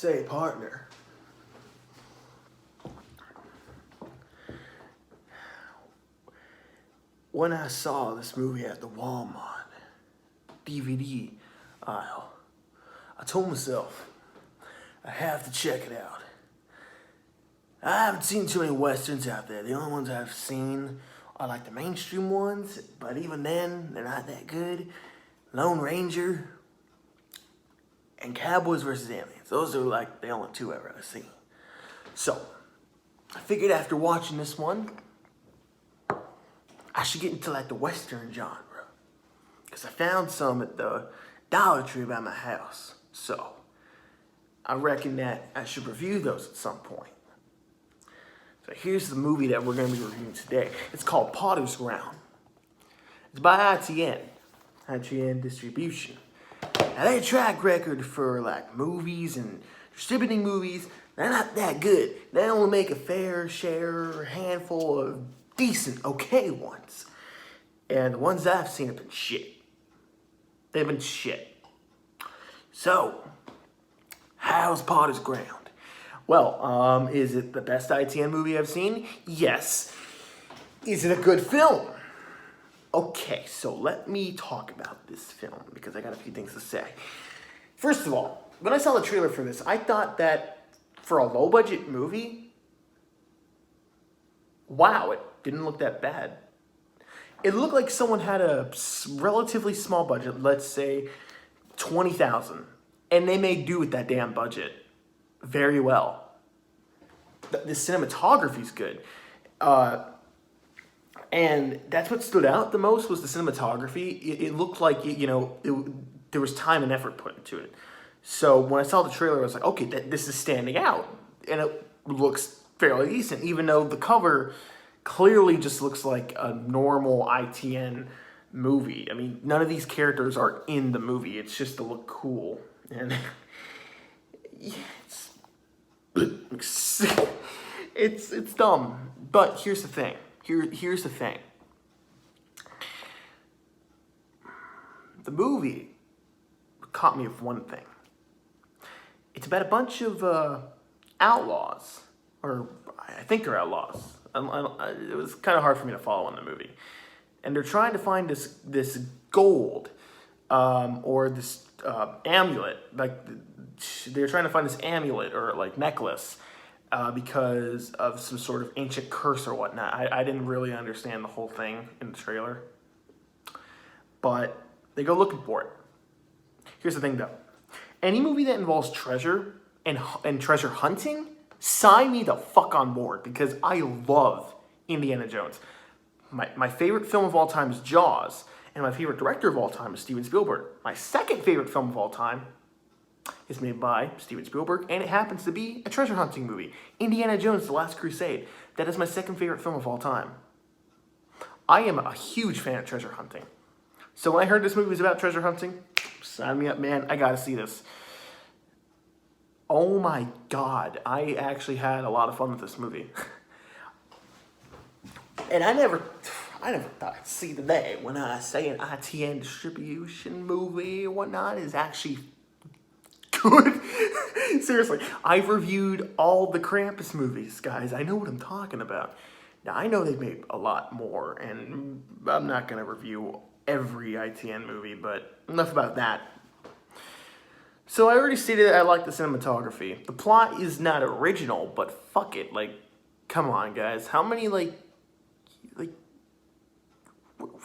Say, partner. When I saw this movie at the Walmart DVD aisle, I told myself, I have to check it out. I haven't seen too many Westerns out there. The only ones I've seen are like the mainstream ones, but even then, they're not that good. Lone Ranger and Cowboys vs. Aliens. Those are like the only two I've ever seen. So, I figured after watching this one, I should get into like the Western genre. Because I found some at the Dollar Tree by my house. So, I reckon that I should review those at some point. So here's the movie that we're going to be reviewing today. It's called Potter's Ground. It's by ITN Distribution. Now their track record for like movies and distributing movies, they're not that good. They only make a fair share, handful of decent, okay ones. And the ones I've seen have been shit. They've been shit. So, how's Potter's Ground? Well, is it the best ITN movie I've seen? Yes. Is it a good film? Okay, so let me talk about this film because I got a few things to say. First of all, when I saw the trailer for this, I thought that for a low-budget movie, wow, it didn't look that bad. It looked like someone had a relatively small budget, let's say $20,000, and they made do with that damn budget very well. The cinematography is good. And that's what stood out the most was the cinematography. It looked like, there was time and effort put into it. So when I saw the trailer, I was like, okay, this is standing out. And it looks fairly decent, even though the cover clearly just looks like a normal ITN movie. I mean, none of these characters are in the movie. It's just to look cool. And it's dumb. But here's the thing. Here's the thing. The movie caught me with one thing. It's about a bunch of outlaws, or I think they're outlaws. It was kind of hard for me to follow in the movie, and they're trying to find this gold, or this amulet. Like they're trying to find this amulet or like necklace. Because of some sort of ancient curse or whatnot. I didn't really understand the whole thing in the trailer. But they go looking for it. Here's the thing though. Any movie that involves treasure and treasure hunting, sign me the fuck on board because I love Indiana Jones. My favorite film of all time is Jaws, and my favorite director of all time is Steven Spielberg. My second favorite film of all time is made by Steven Spielberg, and it happens to be a treasure hunting movie. Indiana Jones, The Last Crusade. That is my second favorite film of all time. I am a huge fan of treasure hunting. So when I heard this movie was about treasure hunting, sign me up, man. I gotta see this. Oh my God. I actually had a lot of fun with this movie. And I never thought I'd see the day when I say an ITN distribution movie or whatnot is actually good. Seriously, I've reviewed all the Krampus movies, guys. I know what I'm talking about. Now, I know they've made a lot more, and I'm not going to review every ITN movie, but enough about that. So I already stated that I like the cinematography. The plot is not original, but fuck it. Like, come on, guys. How many, we've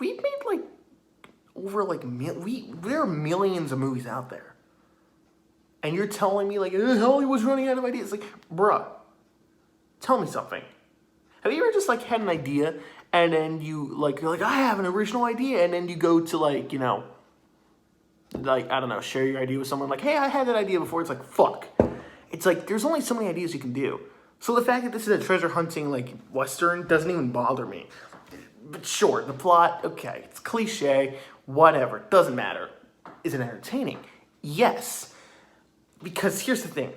made, there are millions of movies out there. And you're telling me, Hollywood's running out of ideas. Like, bruh, tell me something. Have you ever just, had an idea, and then you're like, I have an original idea, and then you go to, I don't know, share your idea with someone, like, hey, I had that idea before. It's like, fuck. It's like, there's only so many ideas you can do. So the fact that this is a treasure hunting, Western doesn't even bother me. But sure, the plot, okay, it's cliche, whatever, doesn't matter. Is it entertaining? Yes. Because here's the thing.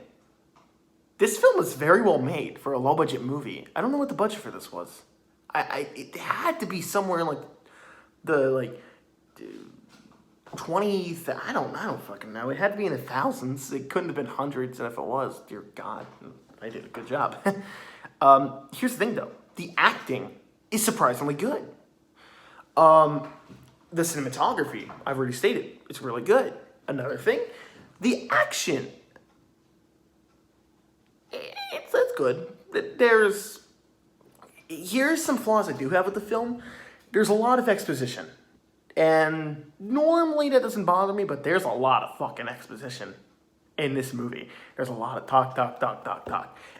This film is very well made for a low-budget movie. I don't know what the budget for this was. It had to be somewhere in, 20, I don't fucking know. It had to be in the thousands. It couldn't have been hundreds, and if it was, dear God, I did a good job. Here's the thing, though. The acting is surprisingly good. The cinematography, I've already stated, it's really good. Another thing, the action, it's good. Here's some flaws I do have with the film. There's a lot of exposition. And normally that doesn't bother me, but there's a lot of fucking exposition in this movie. There's a lot of talk.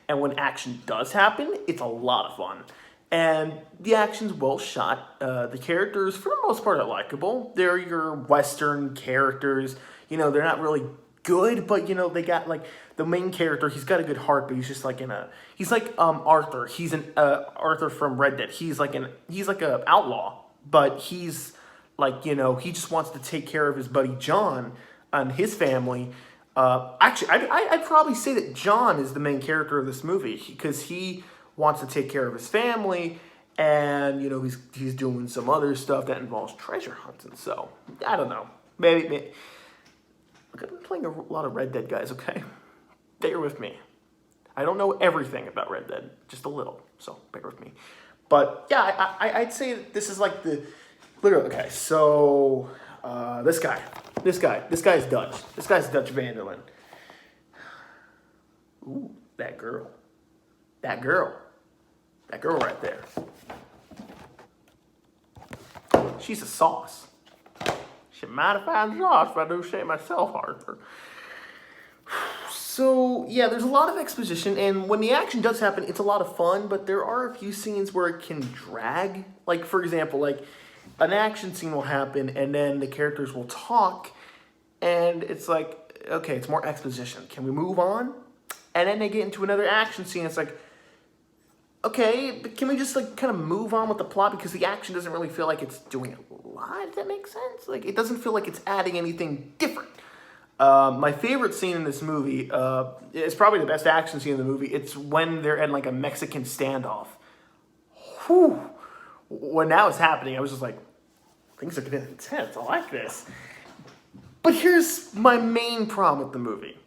And when action does happen, it's a lot of fun. And the action's well shot. The characters, for the most part, are likable. They're your Western characters. You know, they're not really good, but, you know, they got, like, the main character, he's got a good heart, but he's just, like, he's like, Arthur. He's Arthur from Red Dead. He's like an outlaw, but he's, like, you know, he just wants to take care of his buddy John and his family. Actually, I'd probably say that John is the main character of this movie because he wants to take care of his family, and, you know, he's doing some other stuff that involves treasure hunting. So, I don't know. Maybe. Look, I've been playing a lot of Red Dead, guys, okay? Bear with me. I don't know everything about Red Dead, just a little, so bear with me. But, yeah, I'd say that this is like the... Literally, okay, so this guy's Dutch. This guy's Dutch Vanderlyn. Ooh, that girl right there. She's a sauce. She mighty fine sauce if I do say myself, Arthur. So, yeah, there's a lot of exposition, and when the action does happen, it's a lot of fun, but there are a few scenes where it can drag. Like, for example, like, an action scene will happen, and then the characters will talk, and it's like, okay, it's more exposition. Can we move on? And then they get into another action scene. It's like, okay, but can we just, like, kind of move on with the plot? Because the action doesn't really feel like it's doing a lot, if that makes sense. Like, it doesn't feel like it's adding anything different. My favorite scene in this movie is probably the best action scene in the movie. It's when they're in, like, a Mexican standoff. Whew. When that was happening, I was just like, things are getting intense. I like this. But here's my main problem with the movie.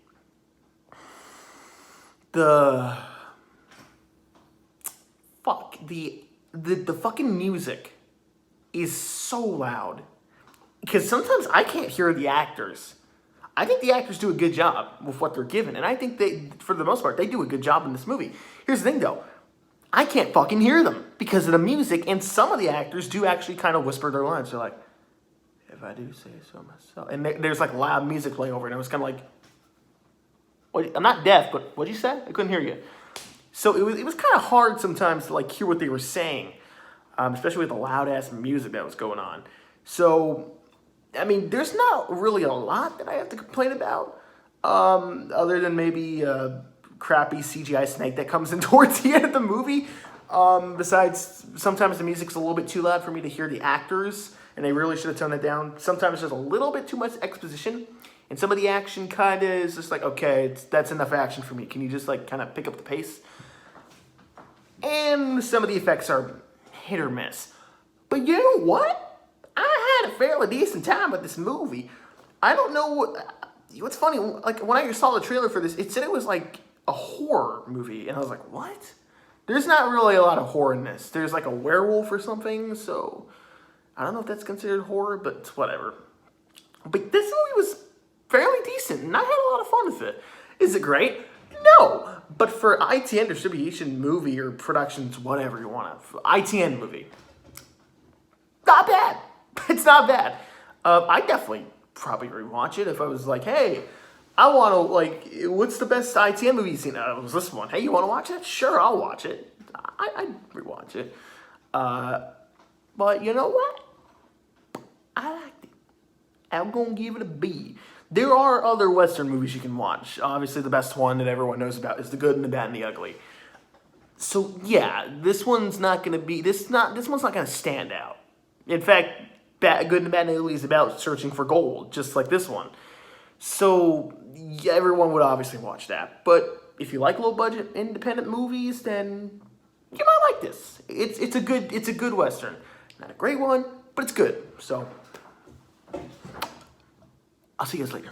The fucking music is so loud. Because sometimes I can't hear the actors. I think the actors do a good job with what they're given. And I think they, for the most part, they do a good job in this movie. Here's the thing, though. I can't fucking hear them because of the music, and some of the actors do actually kind of whisper their lines. They're like, if I do say so myself. And there's like loud music playing over it, and I was kind of like, what? I'm not deaf, but what'd you say? I couldn't hear you. So it was kind of hard sometimes to like hear what they were saying, especially with the loud-ass music that was going on. So, I mean, there's not really a lot that I have to complain about, other than maybe... crappy CGI snake that comes in towards the end of the movie. Besides, sometimes the music's a little bit too loud for me to hear the actors, and they really should have toned it down. Sometimes there's a little bit too much exposition, and some of the action kind of is just like, okay, that's enough action for me. Can you just like kind of pick up the pace? And some of the effects are hit or miss. But you know what? I had a fairly decent time with this movie. I don't know what's funny, like when I saw the trailer for this, it said it was like a horror movie, and I was like, what? There's not really a lot of horror in this. There's like a werewolf or something, so I don't know if that's considered horror, but whatever. But this movie was fairly decent, and I had a lot of fun with it. Is it great? No, but for ITN distribution movie or productions, whatever you want to, ITN movie, not bad. It's not bad. I definitely probably rewatch it if I was like, hey, I want to, like, what's the best ITN movie you've seen? It was this one. Hey, you want to watch it? Sure, I'll watch it. I'd rewatch it. But you know what? I liked it. I'm going to give it a B. There are other Western movies you can watch. Obviously, the best one that everyone knows about is The Good and the Bad and the Ugly. So, yeah, this one's not going to be, this one's not going to stand out. In fact, Good and the Bad and the Ugly is about searching for gold, just like this one. So, yeah, everyone would obviously watch that. But if you like low-budget independent movies, then you might like this. It's a good Western. Not a great one, but it's good. So, I'll see you guys later.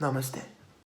Namaste.